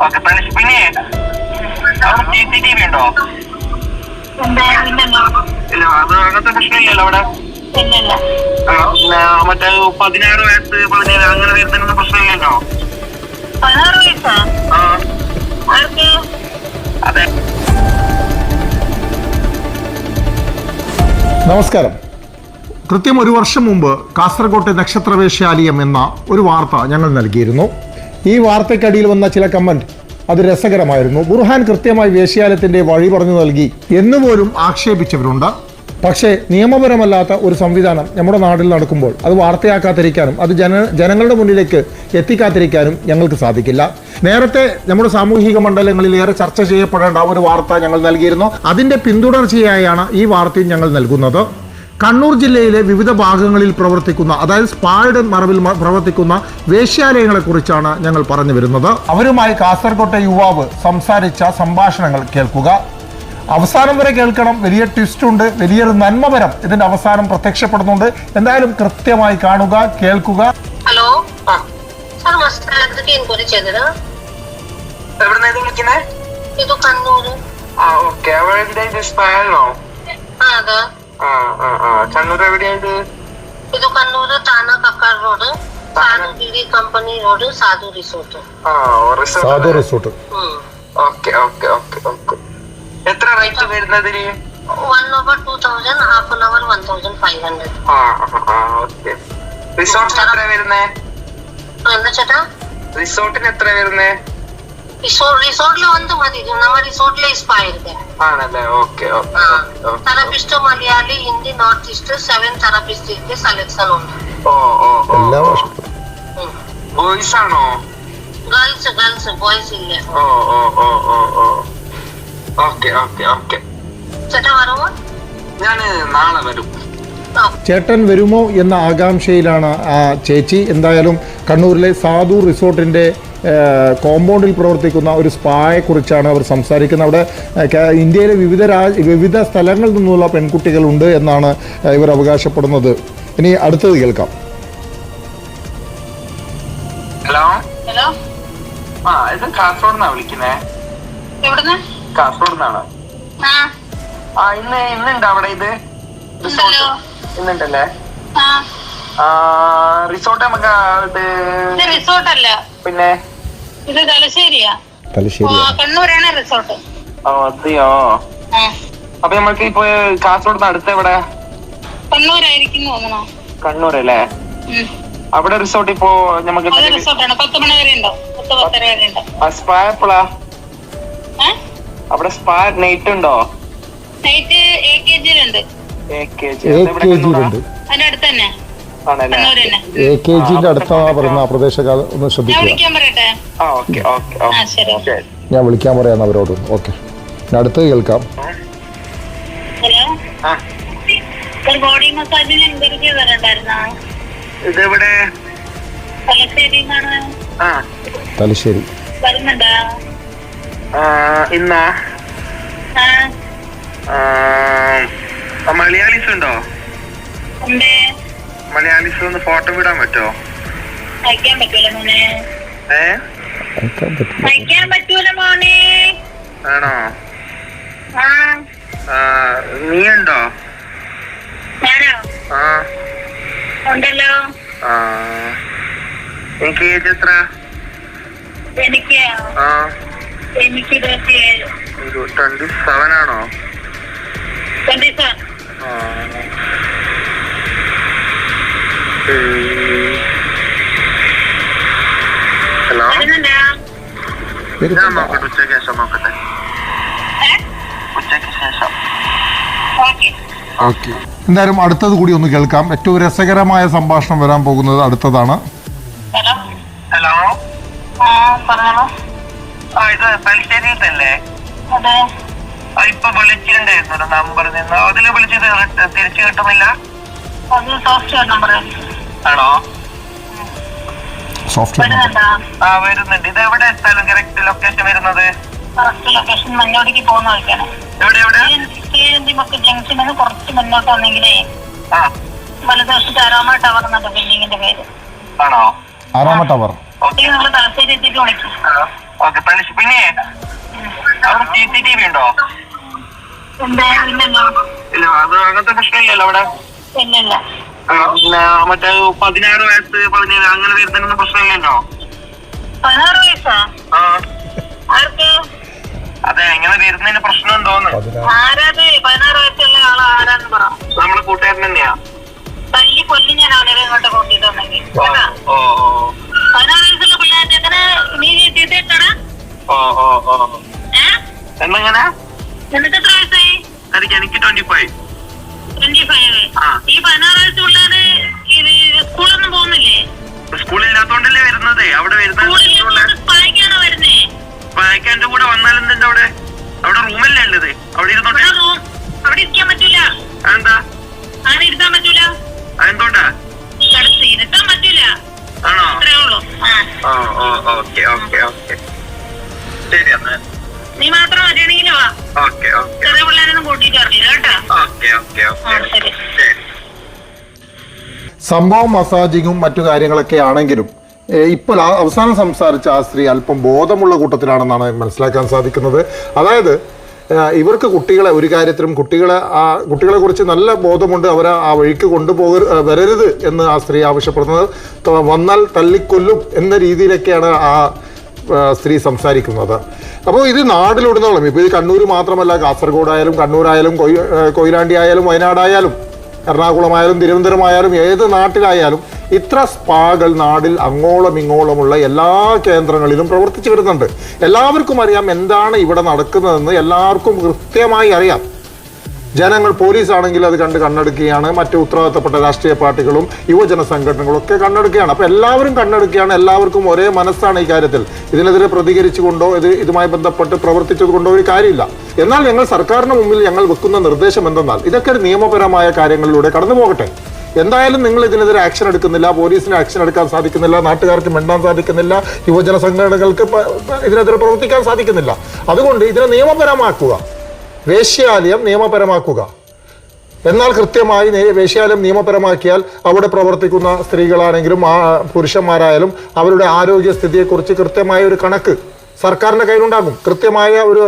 Okay പിന്നെ അവിടെ CCTV ഉണ്ടോ? ഇല്ല, അത് അങ്ങനത്തെ പ്രശ്നമില്ലല്ലോ അവിടെ. മറ്റേ 16 വയസ്സ് 17 അങ്ങനെ വരുന്നതിനൊന്നും പ്രശ്നമില്ലല്ലോ. 16 വയസ്സാ? അതെ. നമസ്കാരം. കൃത്യം ഒരു വർഷം മുമ്പ് കാസർഗോട്ടെ നക്ഷത്രവേശ്യാലയം എന്ന ഒരു വാർത്ത ഞങ്ങൾ നൽകിയിരുന്നു. ഈ വാർത്തയ്ക്കടിയിൽ വന്ന ചില കമന്റ് അത് രസകരമായിരുന്നു. ബുർഹാൻ കൃത്യമായി വേശ്യാലയത്തിന്റെ വഴി പറഞ്ഞു നൽകി എന്നുപോലും ആക്ഷേപിച്ചവരുണ്ട്. പക്ഷേ നിയമപരമല്ലാത്ത ഒരു സംവിധാനം നമ്മുടെ നാട്ടിൽ നടക്കുമ്പോൾ അത് വാർത്തയാക്കാതിരിക്കാനും അത് ജനങ്ങളുടെ മുന്നിലേക്ക് എത്തിക്കാതിരിക്കാനും ഞങ്ങൾക്ക് സാധിക്കില്ല. നേരത്തെ നമ്മുടെ സാമൂഹിക മണ്ഡലങ്ങളിൽ ഏറെ ചർച്ച ചെയ്യപ്പെടേണ്ട ഒരു വാർത്ത ഞങ്ങൾ നൽകിയിരുന്നു. അതിന്റെ പിന്തുടർച്ചയായാണ് ഈ വാർത്തയും ഞങ്ങൾ നൽകുന്നത്. കണ്ണൂർ ജില്ലയിലെ വിവിധ ഭാഗങ്ങളിൽ പ്രവർത്തിക്കുന്ന, അതായത് സ്പായുടെ മറവിൽ പ്രവർത്തിക്കുന്ന വേശ്യാലയങ്ങളെ കുറിച്ചാണ് ഞങ്ങൾ പറഞ്ഞു വരുന്നത്. അവരുമായി കാസർഗോട്ടെ യുവാവ് സംസാരിച്ച സംഭാഷണങ്ങൾ കേൾക്കുക. അവസാനം വരെ കേൾക്കണം. വലിയ ട്വിസ്റ്റ് ഉണ്ട്, വലിയൊരു നന്മപരം ഇതിന്റെ അവസാനം പ്രത്യക്ഷപ്പെടുന്നുണ്ട്. എന്തായാലും കൃത്യമായി കാണുക, കേൾക്കുക. ഹലോ സർ, മസ്തകത്തേക്ക് എൻക്വയറി ചെയ്തത്. എവിടുന്നാണ് വിളിക്കുന്നത്? ഇത് കണ്ണൂർ. ഓക്കെ, അവിടെ സ്പായാണോ? അതെ. കണ്ണൂർ എവിടെയായത്? ഇത് Kannur Thana Kakkad road, Sadhu Beedi company road, Sadhu resort. Sadhu resort. Okay okay okay okay. എത്ര റേറ്റ് വരുന്നതിന്? 1 over 2000, half an hour 1500. Okay. റിസോർട്ടിന് എത്ര വരുന്നേ? എന്താ ചേട്ടാ? റിസോർട്ടിന് എത്ര വരുന്നേ? റിസോർട്ടില് വന്ന് മതി. നമ്മ റിസോർട്ടിലെ സ്പാ ഇരിക്കേ. ആണല്ലേ? Okay okay. Therapist Malayali, Hindi, north east 7 therapist ഇരിക്കെ സെലക്ഷൻ ഉണ്ട്. എല്ലാ വർഷവും ബോയ്സ് ആണോ? ഗേൾസ് ബോയ്സ് ഇല്ല. Okay okay okay. ചേട്ടാ വരുമോ? ഞാന് നാളെ വരും. ചേട്ടൻ വരുമോ എന്ന ആകാംക്ഷയിലാണ് ആ ചേച്ചി. എന്തായാലും കണ്ണൂരിലെ സാധു റിസോർട്ടിൻ്റെ കോമ്പൗണ്ടിൽ പ്രവർത്തിക്കുന്ന ഒരു സ്പായെ കുറിച്ചാണ് അവർ സംസാരിക്കുന്നത്. അവിടെ ഇന്ത്യയിലെ വിവിധ സ്ഥലങ്ങളിൽ നിന്നുള്ള പെൺകുട്ടികളുണ്ട് എന്നാണ് ഇവർ അവകാശപ്പെടുന്നത്. ഇനി അടുത്തത് കേൾക്കാം. ഹലോ ഹലോ, ഇത് കാസർഗോഡ്ന്നാ വിളിക്കുന്നേ. എവിടുന്ന്? കാസർഗോഡ്ന്നാണ്. ഇന്നുണ്ട് അവിടെ ഇത് റിസോർട്ട്? ഇന്നുണ്ടല്ലേ? റിസോർട്ട് നമുക്ക് റിസോർട്ട് അല്ല, പിന്നെ ഇത് തലശ്ശേരിയാ. കണ്ണൂരാണ് റിസോർട്ട്. അതെയോ? അപ്പൊ നമ്മൾക്ക് ഇപ്പൊ കാസർഗോഡ് അടുത്ത് എവിടെ? കണ്ണൂരായിരിക്കും തോന്നണോ? കണ്ണൂരല്ലേ? അവിടെ റിസോർട്ട് ഇപ്പോ നമുക്ക് റിസോർട്ടാണ്. 10 മണി വരെ ഉണ്ടോ? 10-10:30 വരെ ഉണ്ടോ? സ്പാ എപ്പോഴാ? അവിടെ സ്പാ നൈറ്റ് ഉണ്ടോ? നൈറ്റ് AKG ഉണ്ട്. അതിന്റെ അടുത്ത് തന്നെ. AKG അടുത്താണ് പറയുന്ന ആ പ്രദേശക്കാർ ഒന്ന് ശ്രദ്ധിക്കുക. ഞാൻ വിളിക്കാൻ പറയാം അവരോട്. ഓക്കെ, അടുത്ത് കേൾക്കാം. ഹലോ, ബോഡി മസാജിന് എൻക്വയറി ചെയ്തിട്ടുണ്ടായിരുന്നോ? ഇതെവിടെ? തലശ്ശേരി. വരുന്നുണ്ടോ ഇന്നാ? മലയാളീസ് ഉണ്ടോ? മലയാളീസ് ഒന്ന് ഫോട്ടോ വിടാൻ പറ്റുമോ? അയക്കാൻ പറ്റൂല മോനെ. അയക്കാൻ പറ്റൂല മോനെ. ആണോ? നീ ഉണ്ടോ? ഞാനോ? ഉണ്ടല്ലോ. എനിക്ക് ഏജ് എത്ര? എനിക്ക് 27. 27 ആണോ? 27. ഹലോ, ഞാൻ നോക്കട്ടെ. ഉച്ചയ്ക്ക് ശേഷം നോക്കട്ടെ. ഉച്ചയ്ക്ക് ശേഷം. ഓക്കെ, എന്തായാലും അടുത്തത് കൂടി ഒന്ന് കേൾക്കാം. ഏറ്റവും രസകരമായ സംഭാഷണം വരാൻ പോകുന്നത് അടുത്തതാണ്. ഹലോ, ഇത് തലശ്ശേരിയിലല്ലേ? ഇപ്പൊ വിളിച്ചിട്ടുണ്ടായിരുന്നു ഒരു നമ്പറിൽ നിന്ന്. അതില് വിളിച്ചത് തിരിച്ചു കിട്ടുന്നില്ല. ആണോ? വരുന്നുണ്ട്. ഇത് എവിടെ സ്ഥലം? കറക്റ്റ് ലൊക്കേഷൻ വരുന്നത്? ലൊക്കേഷൻ മഞ്ഞോടിക്ക് പോകുന്ന വഴിക്കാണ്. ജംഗ്ഷനിൽ കുറച്ച് മുന്നോട്ട് വന്നെങ്കിലേ വലതുവശത്ത് ആറാമ ടവർ എന്നുണ്ട് ബിൽഡിങ്ങിന്റെ പേര്. ആണോ? ആറാമ ടവർ. തലശ്ശേരി എത്തിയിട്ട് വിളിക്കും. ഓക്കെ തലശ്ശേരി. പിന്നെ അവിടെ CCTV ഉണ്ടോ? ഇല്ല, അത് അങ്ങനത്തെ പ്രശ്നമില്ലല്ലോ അവിടെ. പിന്നെ മറ്റേ 16 വയസ്സ് 17 അങ്ങനെ വരുന്നതിനൊന്നും പ്രശ്നമില്ലല്ലോ. 16 വയസ്സാ? അതെ, എങ്ങനെ വരുന്നതിന് പ്രശ്നമുണ്ടോന്ന്. 16 വയസ്സുള്ള ആള് ആരാന്ന് പറ. നമ്മളെ കൂട്ടുകാരൻ തന്നെയാ. തല്ലി കൊല്ലി ഞാൻ അവനെ ഇങ്ങോട്ട് കൂട്ടിയിട്ടുണ്ടെങ്കിൽ. 16 വയസ്സുള്ള പിള്ളേരുടെ എങ്ങനെ നീ ചെയ്തിട്ടാണ്? എന്നെങ്ങനെ? നിനക്ക് എത്ര വയസ്സായി? എനിക്ക് 25. ഈ 16 വയസ്സുള്ളത് സ്കൂളൊന്നും പോകുന്നില്ലേ? സ്കൂളില്ലാത്തോണ്ടല്ലേ വരുന്നത്. അവിടെ വായിക്കാണോ വരുന്നേ? വായിക്കാൻ്റെ കൂടെ വന്നാലെന്താ? അവിടെ റൂമല്ലേ ഉള്ളത്? അവിടെ ഇരുന്നോട്ടെ. അവിടെ ഇരിക്കാൻ പറ്റൂല. എന്താ? അങ്ങനെ ഇരുത്താൻ പറ്റൂല. അതെന്തോണ്ടാ? ഇരുത്താൻ പറ്റൂല. ആണോ? അത്രേ ഉള്ളൂ. ഓക്കെ ഓക്കെ ഓക്കെ, ശരി എന്നാ. നീ മാത്രം മതിയാണെങ്കിലോ വാ. ഓക്കെ ഓക്കെ, ചെറിയ പിള്ളേരൊന്നും കൂട്ടിയിട്ട് അറിയില്ല കേട്ടോ. ഓക്കെ ഓക്കെ ഓക്കെ, ശരി. ശരി. സംഭവം മസാജിങ്ങും മറ്റു കാര്യങ്ങളൊക്കെ ആണെങ്കിലും ഇപ്പോൾ അവസാനം സംസാരിച്ച ആ സ്ത്രീ അല്പം ബോധമുള്ള കൂട്ടത്തിലാണെന്നാണ് മനസ്സിലാക്കാൻ സാധിക്കുന്നത്. അതായത് ഇവർക്ക് കുട്ടികളെ ഒരു കാര്യത്തിലും കുട്ടികളെ കുറിച്ച് നല്ല ബോധമുണ്ട്. അവരെ ആ വഴിക്ക് വരരുത് എന്ന് ആ സ്ത്രീ ആവശ്യപ്പെടുന്നത്. വന്നാൽ തല്ലിക്കൊല്ലും എന്ന രീതിയിലൊക്കെയാണ് ആ സ്ത്രീ സംസാരിക്കുന്നത്. അപ്പോൾ ഇത് നാടിലുടനീളം, ഇപ്പോൾ ഇത് കണ്ണൂർ മാത്രമല്ല, കാസർഗോഡായാലും കണ്ണൂരായാലും കൊയിലാണ്ടി ആയാലും വയനാടായാലും എറണാകുളമായാലും തിരുവനന്തപുരമായാലും ഏത് നാട്ടിലായാലും ഇത്ര സ്പാകൾ നാടിൽ അങ്ങോളം ഇങ്ങോളമുള്ള എല്ലാ കേന്ദ്രങ്ങളിലും പ്രവർത്തിച്ചു വരുന്നുണ്ട്. എല്ലാവർക്കും അറിയാം എന്താണ് ഇവിടെ നടക്കുന്നതെന്ന്. എല്ലാവർക്കും കൃത്യമായി അറിയാം. ജനങ്ങൾ, പോലീസ് ആണെങ്കിൽ അത് കണ്ണെടുക്കുകയാണ്. മറ്റ് ഉത്തരവാദിത്തപ്പെട്ട രാഷ്ട്രീയ പാർട്ടികളും യുവജന സംഘടനകളും ഒക്കെ കണ്ണെടുക്കുകയാണ്. അപ്പോൾ എല്ലാവരും കണ്ണെടുക്കുകയാണ്. എല്ലാവർക്കും ഒരേ മനസ്സാണ് ഈ കാര്യത്തിൽ. ഇതിനെതിരെ പ്രതികരിച്ചുകൊണ്ടോ ഇതുമായി ബന്ധപ്പെട്ട് പ്രവർത്തിച്ചത് കൊണ്ടോ ഒരു കാര്യമില്ല. എന്നാൽ ഞങ്ങൾ സർക്കാരിന് മുമ്പിൽ ഞങ്ങൾ വെക്കുന്ന നിർദ്ദേശം എന്തെന്നാൽ ഇതൊക്കെ ഒരു നിയമപരമായ കാര്യങ്ങളിലൂടെ കടന്നു പോകട്ടെ. എന്തായാലും നിങ്ങൾ ഇതിനെതിരെ ആക്ഷൻ എടുക്കുന്നില്ല, പോലീസിന് ആക്ഷൻ എടുക്കാൻ സാധിക്കുന്നില്ല, നാട്ടുകാർക്ക് മിണ്ടാൻ സാധിക്കുന്നില്ല, യുവജന സംഘടനകൾക്ക് ഇതിനെതിരെ പ്രവർത്തിക്കാൻ സാധിക്കുന്നില്ല. അതുകൊണ്ട് ഇതിനെ നിയമപരമാക്കുക, വേശ്യാലയം നിയമപരമാക്കുക. എന്നാൽ കൃത്യമായി വേശ്യാലയം നിയമപരമാക്കിയാൽ അവിടെ പ്രവർത്തിക്കുന്ന സ്ത്രീകളാണെങ്കിലും പുരുഷന്മാരായാലും അവരുടെ ആരോഗ്യസ്ഥിതിയെക്കുറിച്ച് കൃത്യമായ ഒരു കണക്ക് സർക്കാരിൻ്റെ കയ്യിലുണ്ടാകും. കൃത്യമായ ഒരു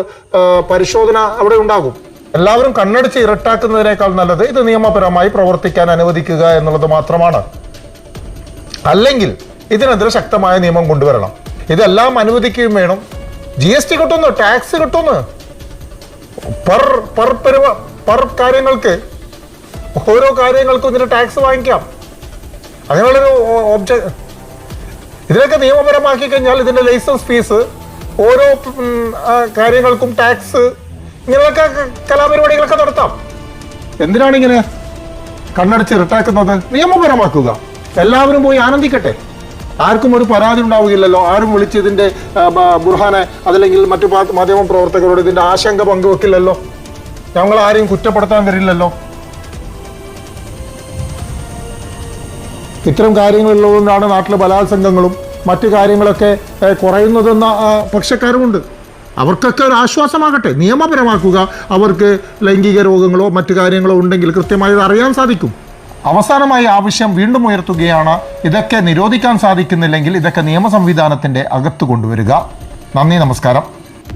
പരിശോധന അവിടെ ഉണ്ടാകും. എല്ലാവരും കണ്ണടിച്ച് ഇരട്ടാക്കുന്നതിനേക്കാൾ നല്ലത് ഇത് നിയമപരമായി പ്രവർത്തിക്കാൻ അനുവദിക്കുക എന്നുള്ളത് മാത്രമാണ്. അല്ലെങ്കിൽ ഇതിനെതിരെ ശക്തമായ നിയമം കൊണ്ടുവരണം. ഇതെല്ലാം അനുവദിക്കുകയും വേണം. GST കിട്ടുന്നു, ടാക്സ് കിട്ടുന്നു. പെർ കാര്യങ്ങൾക്ക്, ഓരോ കാര്യങ്ങൾക്കും ഇതിന് ടാക്സ് വാങ്ങിക്കാം. അങ്ങനെയുള്ളൊരു ഇതിനൊക്കെ നിയമപരമാക്കി കഴിഞ്ഞാൽ ഇതിന്റെ ലൈസൻസ് ഫീസ്, ഓരോ കാര്യങ്ങൾക്കും ടാക്സ്, ഇങ്ങനെയൊക്കെ കലാപരിപാടികളൊക്കെ നടത്താം. എന്തിനാണ് ഇങ്ങനെ കണ്ണടച്ച് ഇരട്ടാക്കുന്നത്? നിയമപരമാക്കുക. എല്ലാവരും പോയി ആനന്ദിക്കട്ടെ. ആർക്കും ഒരു പരാതി ഉണ്ടാവുകയില്ലല്ലോ. ആരും വിളിച്ച് ഇതിന്റെ ബുർഹാനെ അതല്ലെങ്കിൽ മറ്റു മാധ്യമ പ്രവർത്തകരോട് ഇതിന്റെ ആശങ്ക പങ്കുവെക്കില്ലല്ലോ. ഞങ്ങൾ ആരെയും കുറ്റപ്പെടുത്താൻ വരില്ലല്ലോ. ഇത്തരം കാര്യങ്ങളുള്ളതുകൊണ്ടാണ് നാട്ടിൽ ബലാത്സംഗങ്ങളും മറ്റു കാര്യങ്ങളൊക്കെ കുറയുന്നതെന്ന പക്ഷക്കാരുമുണ്ട്. അവർക്കൊക്കെ ഒരു ആശ്വാസമാകട്ടെ. നിയമപരമാക്കുക. അവർക്ക് ലൈംഗിക രോഗങ്ങളോ മറ്റു കാര്യങ്ങളോ ഉണ്ടെങ്കിൽ കൃത്യമായി അത് അറിയാൻ സാധിക്കും. അവസാനമായി ആവശ്യം വീണ്ടും ഉയർത്തുകയാണ്. ഇതൊക്കെ നിരോധിക്കാൻ സാധിക്കുന്നില്ലെങ്കിൽ ഇതൊക്കെ നിയമ സംവിധാനത്തിന്റെ അകത്ത് കൊണ്ടുവരിക. നന്ദി, നമസ്കാരം.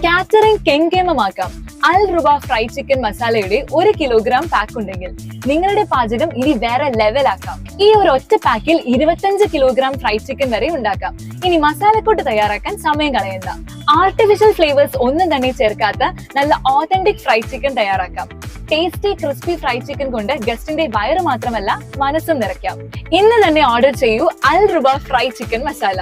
കാറ്ററിംഗ് കെങ്കേമമാക്കാം. അൽ റുബ ഫ്രൈഡ് ചിക്കൻ മസാലയുടെ 1 കിലോഗ്രാം പാക്ക് ഉണ്ടെങ്കിൽ നിങ്ങളുടെ പാചകം ഇനി വേറെ ലെവലാക്കാം. ഈ ഒരു ഒറ്റ പാക്കിൽ 25 കിലോഗ്രാം ഫ്രൈഡ് ചിക്കൻ വരെ ഉണ്ടാക്കാം. ഇനി മസാലക്കൂട്ട് തയ്യാറാക്കാൻ സമയം കളയണ്ട. ആർട്ടിഫിഷ്യൽ ഫ്ലേവേഴ്സ് ഒന്നും തന്നെ ചേർക്കാത്ത നല്ല ഓതന്റിക് ഫ്രൈഡ് ചിക്കൻ തയ്യാറാക്കാം. ടേസ്റ്റി ക്രിസ്പി ഫ്രൈഡ് ചിക്കൻ കൊണ്ട് ഗസ്റ്റിന്റെ വയറ് മാത്രമല്ല മനസ്സും നിറയ്ക്കാം. ഇന്ന് തന്നെ ഓർഡർ ചെയ്യൂ അൽ റുബ ഫ്രൈഡ് ചിക്കൻ മസാല.